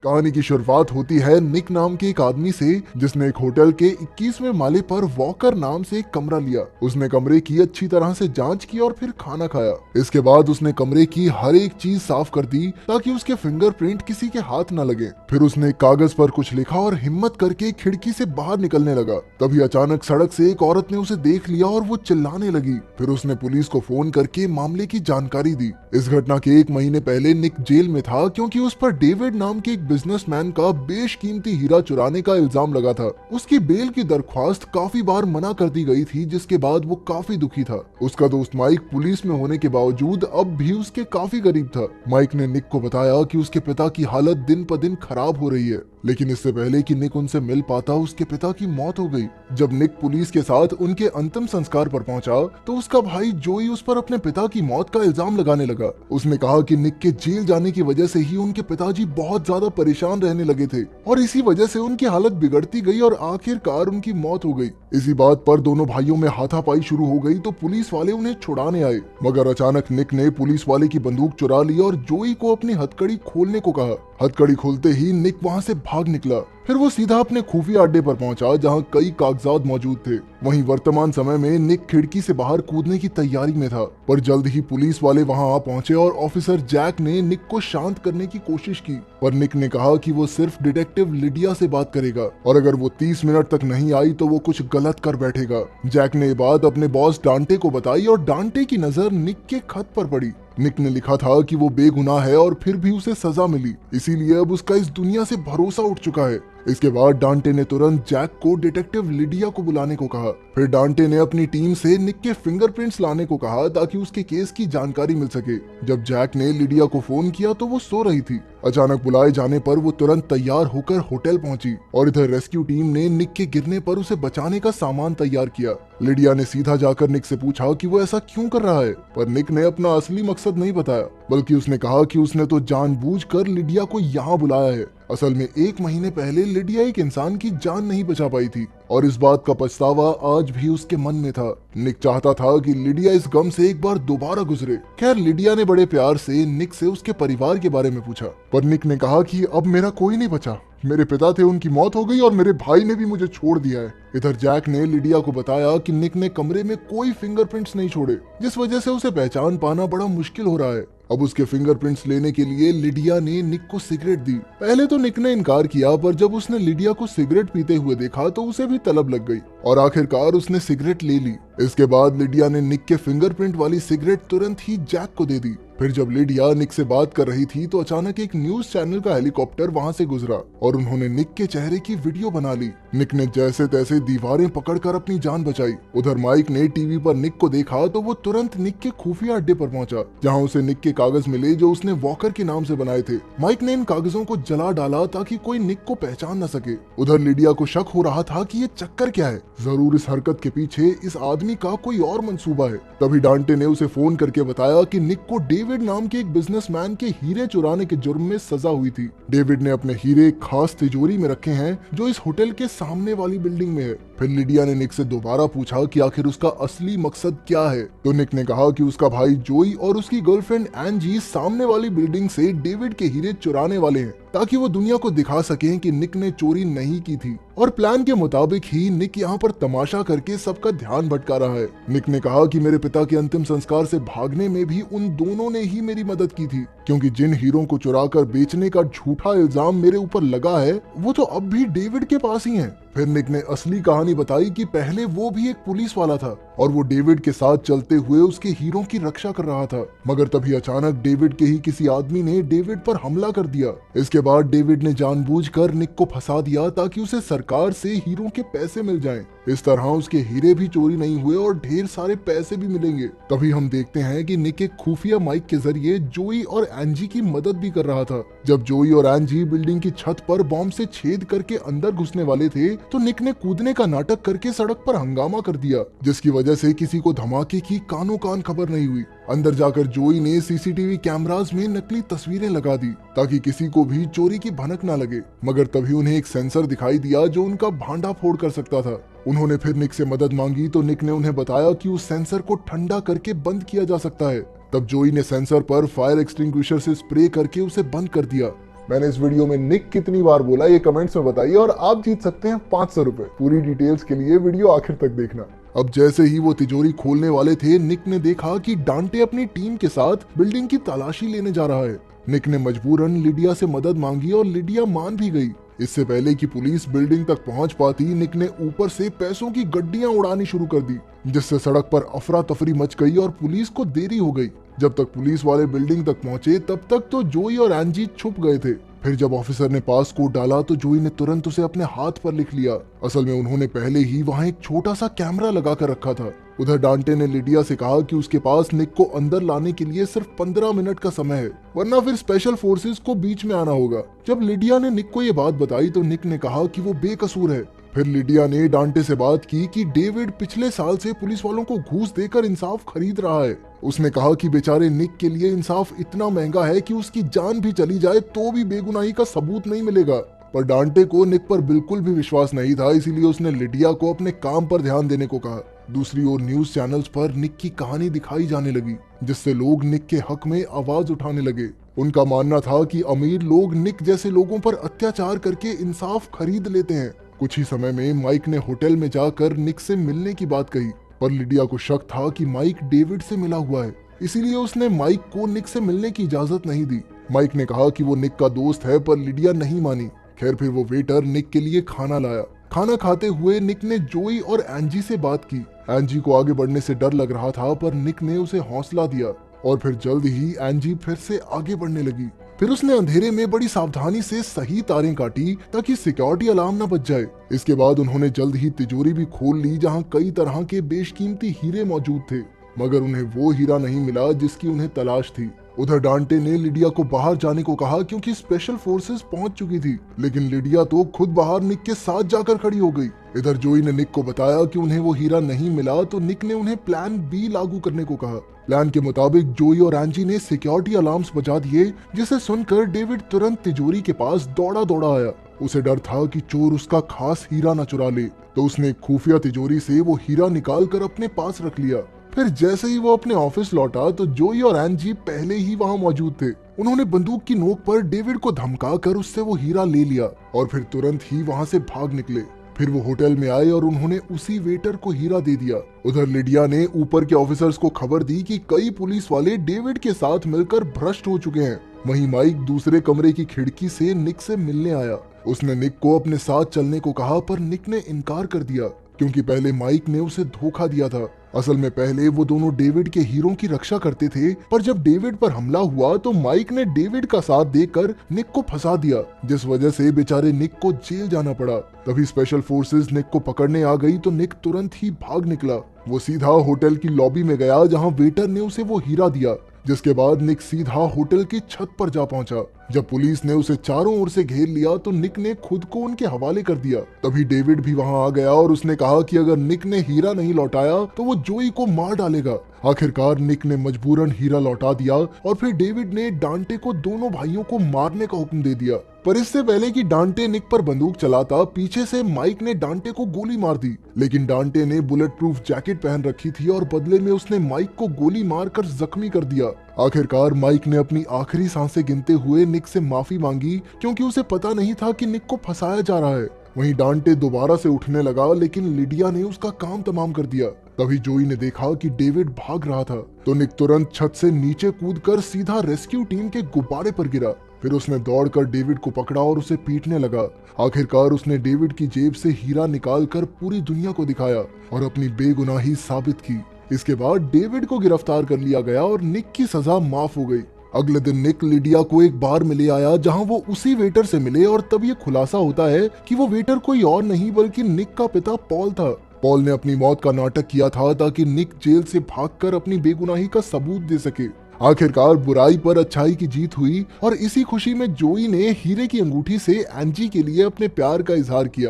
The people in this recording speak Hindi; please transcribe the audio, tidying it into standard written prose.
कहानी की शुरुआत होती है निक नाम के एक आदमी से जिसने एक होटल के 21वें माले पर वॉकर नाम से एक कमरा लिया। उसने कमरे की अच्छी तरह से जांच की और फिर खाना खाया। इसके बाद उसने कमरे की हर एक चीज साफ कर दी ताकि उसके फिंगरप्रिंट किसी के हाथ न लगे। फिर उसने एक कागज पर कुछ लिखा और हिम्मत करके खिड़की से बाहर निकलने लगा। तभी अचानक सड़क से एक औरत ने उसे देख लिया और वो चिल्लाने लगी। फिर उसने पुलिस को फोन करके मामले की जानकारी दी। इस घटना के 1 महीने पहले निक जेल में था क्योंकि उस पर डेविड नाम के एक बिजनेसमैन का बेशकीमती हीरा चुराने का इल्जाम लगा था। उसकी बेल की दरख्वास्त काफी बार मना कर दी गई थी, जिसके बाद वो काफी दुखी था। उसका दोस्त माइक पुलिस में होने के बावजूद अब भी उसके काफी करीब था। माइक ने निक को बताया कि उसके पिता की हालत दिन प दिन खराब हो रही है, लेकिन इससे पहले कि निक उनसे मिल पाता उसके पिता की मौत हो गई। जब निक पुलिस के साथ उनके अंतिम संस्कार पर पहुंचा तो उसका भाई जोई उस पर अपने पिता की मौत का इल्जाम लगाने लगा। उसने कहा कि निक के जेल जाने की वजह से ही उनके पिताजी बहुत ज्यादा परेशान रहने लगे थे और इसी वजह से उनकी हालत बिगड़ती गई और आखिरकार उनकी मौत हो गई। इसी बात पर दोनों भाइयों में हाथापाई शुरू हो गई तो पुलिस वाले उन्हें छुड़ाने आए, मगर अचानक निक ने पुलिस वाले की बंदूक चुरा ली और जोई को अपनी हथकड़ी खोलने को कहा। हथकड़ी खोलते ही निक वहां से भाग निकला। फिर वो सीधा अपने खुफिया अड्डे पर पहुंचा जहां कई कागजात मौजूद थे। वहीं वर्तमान समय में निक खिड़की से बाहर कूदने की तैयारी में था, पर जल्द ही पुलिस वाले वहां आ पहुंचे और ऑफिसर जैक ने निक को शांत करने की कोशिश की। पर निक ने कहा कि वो सिर्फ डिटेक्टिव लिडिया से बात करेगा और अगर वो 30 मिनट तक नहीं आई तो वो कुछ गलत कर बैठेगा। जैक ने ये बात अपने बॉस डांटे को बताई और डांटे की नजर निक के खत पर पड़ी। निक ने लिखा था कि वो बेगुनाह है और फिर भी उसे सजा मिली, इसीलिए अब उसका इस दुनिया से भरोसा उठ चुका है। इसके बाद डांटे ने तुरंत जैक को डिटेक्टिव लिडिया को बुलाने को कहा। फिर डांटे ने अपनी टीम से निक के फिंगरप्रिंट्स लाने को कहा ताकि उसके केस की जानकारी मिल सके। जब जैक ने लिडिया को फोन किया तो वो सो रही थी। अचानक बुलाए जाने पर वो तुरंत तैयार होकर होटल पहुंची और इधर रेस्क्यू टीम ने निक के गिरने पर उसे बचाने का सामान तैयार किया। लिडिया ने सीधा जाकर निक से पूछा कि वो ऐसा क्यों कर रहा है, पर निक ने अपना असली मकसद नहीं बताया, बल्कि उसने कहा कि उसने तो जानबूझकर लिडिया को यहाँ बुलाया है। असल में 1 महीने पहले लिडिया एक इंसान की जान नहीं बचा पाई थी और इस बात का पछतावा आज भी उसके मन में था। निक चाहता था कि लिडिया इस गम से एक बार दोबारा गुजरे। खैर, लिडिया ने बड़े प्यार से निक से उसके परिवार के बारे में पूछा, पर निक ने कहा कि अब मेरा कोई नहीं बचा। मेरे पिता थे, उनकी मौत हो गई और मेरे भाई ने भी मुझे छोड़ दिया है। इधर जैक ने लिडिया को बताया कि निक ने कमरे में कोई फिंगरप्रिंट्स नहीं छोड़े, जिस वजह से उसे पहचान पाना बड़ा मुश्किल हो रहा है। अब उसके फिंगरप्रिंट्स लेने के लिए लिडिया ने निक को सिगरेट दी। पहले तो निक ने इनकार किया, पर जब उसने लिडिया को सिगरेट पीते हुए देखा तो उसे भी तलब लग गई और आखिरकार उसने सिगरेट ले ली। इसके बाद लिडिया ने निक के फिंगरप्रिंट वाली सिगरेट तुरंत ही जैक को दे दी। फिर जब लिडिया निक से बात कर रही थी तो अचानक एक न्यूज चैनल का हेलीकॉप्टर वहां से गुजरा और उन्होंने निक के चेहरे की वीडियो बना ली। निक ने जैसे तैसे दीवारें पकड़कर अपनी जान बचाई। उधर माइक ने टीवी पर निक को देखा तो वो तुरंत निक के खुफिया अड्डे पर पहुंचा, जहां उसे निक के कागज मिले जो उसने वॉकर के नाम से बनाए थे। माइक ने इन कागजों को जला डाला ताकि कोई निक को पहचान न सके। उधर लिडिया को शक हो रहा था कि ये चक्कर क्या है, जरूर इस हरकत के पीछे इस आदमी का कोई और मंसूबा है। तभी डांटे ने उसे फोन करके बताया कि निक को डेविड नाम के एक बिजनेसमैन के हीरे चुराने के जुर्म में सजा हुई थी। डेविड ने अपने हीरे खास तिजोरी में रखे हैं जो इस होटल के सामने वाली बिल्डिंग में है। फिर लिडिया ने निक से दोबारा पूछा कि आखिर उसका असली मकसद क्या है, तो निक ने कहा कि उसका भाई जोई और उसकी गर्लफ्रेंड एंजी सामने वाली बिल्डिंग से डेविड के हीरे चुराने वाले हैं ताकि वो दुनिया को दिखा सकें कि निक ने चोरी नहीं की थी। और प्लान के मुताबिक ही निक यहाँ पर तमाशा करके सबका ध्यान भटका रहा है। निक ने कहा कि मेरे पिता के अंतिम संस्कार से भागने में भी उन दोनों ने ही मेरी मदद की थी, क्योंकि जिन हीरों को चुराकर बेचने का झूठा इल्जाम मेरे ऊपर लगा है वो तो अब भी डेविड के पास ही हैं। फिर निक ने असली कहानी बताई कि पहले वो भी एक पुलिस वाला था और वो डेविड के साथ चलते हुए उसके हीरों की रक्षा कर रहा था, मगर तभी अचानक डेविड के ही किसी आदमी ने डेविड पर हमला कर दिया। इसके बाद डेविड ने जानबूझकर निक को फंसा दिया ताकि उसे सरकार से हीरों के पैसे मिल जाएं। इस तरह उसके हीरे भी चोरी नहीं हुए और ढेर सारे पैसे भी मिलेंगे। तभी हम देखते हैं कि निक एक खुफिया माइक के जरिए जोई और एंजी की मदद भी कर रहा था। जब जोई और एंजी बिल्डिंग की छत पर बॉम्ब से छेद करके अंदर घुसने वाले थे तो निक ने कूदने का नाटक करके सड़क पर हंगामा कर दिया, जिसकी वजह से किसी को धमाके की कानो कान खबर नहीं हुई। अंदर जाकर जोई ने सीसीटीवी कैमरास में नकली तस्वीरें लगा दी ताकि किसी को भी चोरी की भनक ना लगे, मगर तभी उन्हें एक सेंसर दिखाई दिया जो उनका भांडा फोड़ कर सकता था। उन्होंने फिर निक से मदद मांगी तो निक ने उन्हें बताया कि उस सेंसर को ठंडा करके बंद किया जा सकता है। तब जोई ने सेंसर पर फायर एक्सटिंग्विशर से स्प्रे करके उसे बंद कर दिया। मैंने इस वीडियो में निक कितनी बार बोला ये कमेंट्स में बताइए और आप जीत सकते हैं 500 रुपए। पूरी डिटेल्स के लिए वीडियो आखिर तक देखना। अब जैसे ही वो तिजोरी खोलने वाले थे, निक ने देखा कि डांटे अपनी टीम के साथ बिल्डिंग की तलाशी लेने जा रहा है। निक ने मजबूरन लिडिया से मदद मांगी और लिडिया मान भी गई। इससे पहले कि पुलिस बिल्डिंग तक पहुंच पाती, निक ने ऊपर से पैसों की गड्डियां उड़ानी शुरू कर दी, जिससे सड़क पर अफरा तफरी मच गई और पुलिस को देरी हो गई। जब तक पुलिस वाले बिल्डिंग तक पहुंचे तब तक तो जोई और एंजी छुप गए थे। फिर जब ऑफिसर ने पास कोड डाला तो जोई ने तुरंत उसे अपने हाथ पर लिख लिया। असल में उन्होंने पहले ही वहाँ एक छोटा सा कैमरा लगा कर रखा था। उधर डांटे ने लिडिया से कहा कि उसके पास निक को अंदर लाने के लिए सिर्फ 15 मिनट का समय है, वरना फिर स्पेशल फोर्सेस को बीच में आना होगा। जब लिडिया ने निक को ये बात बताई तो निक ने कहा कि वो बेकसूर है। फिर लिडिया ने डांटे से बात की कि डेविड पिछले साल से पुलिस वालों को घूस देकर इंसाफ खरीद रहा है। उसने कहा कि बेचारे निक के लिए इंसाफ इतना महंगा है कि उसकी जान भी चली जाए तो भी बेगुनाही का सबूत नहीं मिलेगा। पर डांटे को निक पर बिल्कुल भी विश्वास नहीं था, इसीलिए उसने लिडिया को अपने काम पर ध्यान देने को कहा। दूसरी ओर न्यूज चैनल्स पर निक की कहानी दिखाई जाने लगी, जिससे लोग निक के हक में आवाज उठाने लगे। उनका मानना था कि अमीर लोग निक जैसे लोगों पर अत्याचार करके इंसाफ खरीद लेते हैं। कुछ ही समय में माइक ने होटल में जाकर निक से मिलने की बात कही, पर लिडिया को शक था कि माइक डेविड से मिला हुआ है, इसीलिए उसने माइक को निक से मिलने की इजाजत नहीं दी। माइक ने कहा कि वो निक का दोस्त है, पर लिडिया नहीं मानी। खैर फिर वो वेटर निक के लिए खाना लाया। खाना खाते हुए निक ने जोई और एंजी से बात की। एंजी को आगे बढ़ने से डर लग रहा था, पर निक ने उसे हौसला दिया और फिर जल्द ही एंजी फिर से आगे बढ़ने लगी। फिर उसने अंधेरे में बड़ी सावधानी से सही तारें काटी ताकि सिक्योरिटी अलार्म न बज जाए। इसके बाद उन्होंने जल्द ही तिजोरी भी खोल ली, जहां कई तरह के बेशकीमती हीरे मौजूद थे, मगर उन्हें वो हीरा नहीं मिला जिसकी उन्हें तलाश थी। उधर डांटे ने लिडिया को बाहर जाने को कहा क्योंकि स्पेशल फोर्सेस पहुंच चुकी थी, लेकिन लिडिया तो खुद बाहर निक के साथ जाकर खड़ी हो गई। इधर जोई ने निक को बताया कि उन्हें वो हीरा नहीं मिला, तो निक ने उन्हें प्लान बी लागू करने को कहा। प्लान के मुताबिक जोई और एंजी ने सिक्योरिटी अलार्म्स बजा दिए, जिसे सुनकर डेविड तुरंत तिजोरी के पास दौड़ा दौड़ा आया। उसे डर था कि चोर उसका खास हीरा न चुरा ले, तो उसने खुफिया तिजोरी से वो हीरा निकाल कर अपने पास रख लिया। फिर जैसे ही वो अपने ऑफिस लौटा तो जोई और एंजी पहले ही वहाँ मौजूद थे। उन्होंने बंदूक की नोक पर डेविड को धमका कर उससे वो हीरा ले लिया और फिर तुरंत ही वहाँ से भाग निकले। फिर वो होटल में आए और उन्होंने उसी वेटर को हीरा दे दिया। उधर लिडिया ने ऊपर के ऑफिसर्स को खबर दी कि कई पुलिस वाले डेविड के साथ मिलकर भ्रष्ट हो चुके हैं। वहीं माइक दूसरे कमरे की खिड़की से निक से मिलने आया। उसने निक को अपने साथ चलने को कहा, पर निक ने इनकार कर दिया क्योंकि पहले माइक ने उसे धोखा दिया था। असल में पहले वो दोनों डेविड के हीरों की रक्षा करते थे, पर जब डेविड पर हमला हुआ तो माइक ने डेविड का साथ देकर निक को फंसा दिया, जिस वजह से बेचारे निक को जेल जाना पड़ा। तभी स्पेशल फोर्सेस निक को पकड़ने आ गई तो निक तुरंत ही भाग निकला। वो सीधा होटल की लॉबी में गया, जहां वेटर ने उसे वो हीरा दिया, जिसके बाद निक सीधा होटल की छत पर जा पहुंचा। जब पुलिस ने उसे चारों ओर से घेर लिया तो निक ने खुद को उनके हवाले कर दिया। तभी डेविड भी वहां आ गया और उसने कहा कि अगर निक ने हीरा नहीं लौटाया तो वो जोई को मार डालेगा। आखिरकार निक ने मजबूरन हीरा लौटा दिया और फिर डेविड ने डांटे को दोनों भाइयों को मारने का हुक्म दे दिया। पर इससे पहले कि डांटे निक पर बंदूक चलाता, पीछे से माइक ने डांटे को गोली मार दी, लेकिन डांटे ने बुलेट प्रूफ जैकेट पहन रखी थी और बदले में उसने माइक को गोली मारकर जख्मी कर दिया। आखिरकार माइक ने अपनी आखिरी सांसें गिनते हुए निक से माफी मांगी, क्योंकि उसे पता नहीं था कि निक को फंसाया जा रहा है। वहीं डांटे दोबारा से उठने लगा, लेकिन लिडिया ने उसका काम तमाम कर दिया। तभी जोई ने देखा कि डेविड भाग रहा था, तो निक तुरंत छत से नीचे कूदकर सीधा रेस्क्यू टीम के गुब्बारे पर गिरा। फिर उसने दौड़कर डेविड को पकड़ा और उसे पीटने लगा। आखिरकार उसने डेविड की जेब से हीरा निकालकर पूरी दुनिया को दिखाया और अपनी बेगुनाही साबित की। इसके बाद डेविड को गिरफ्तार कर लिया गया और निक की सजा माफ हो गई। अगले दिन निक लिडिया को एक बार में ले आया, जहां वो उसी वेटर से मिले और तब ये खुलासा होता है कि वो वेटर कोई और नहीं बल्कि निक का पिता पॉल था। पॉल ने अपनी मौत का नाटक किया था ताकि निक जेल से भागकर अपनी बेगुनाही का सबूत दे सके। आखिरकार बुराई पर अच्छाई की जीत हुई और इसी खुशी में जोई ने हीरे की अंगूठी से एंजी के लिए अपने प्यार का इजहार किया।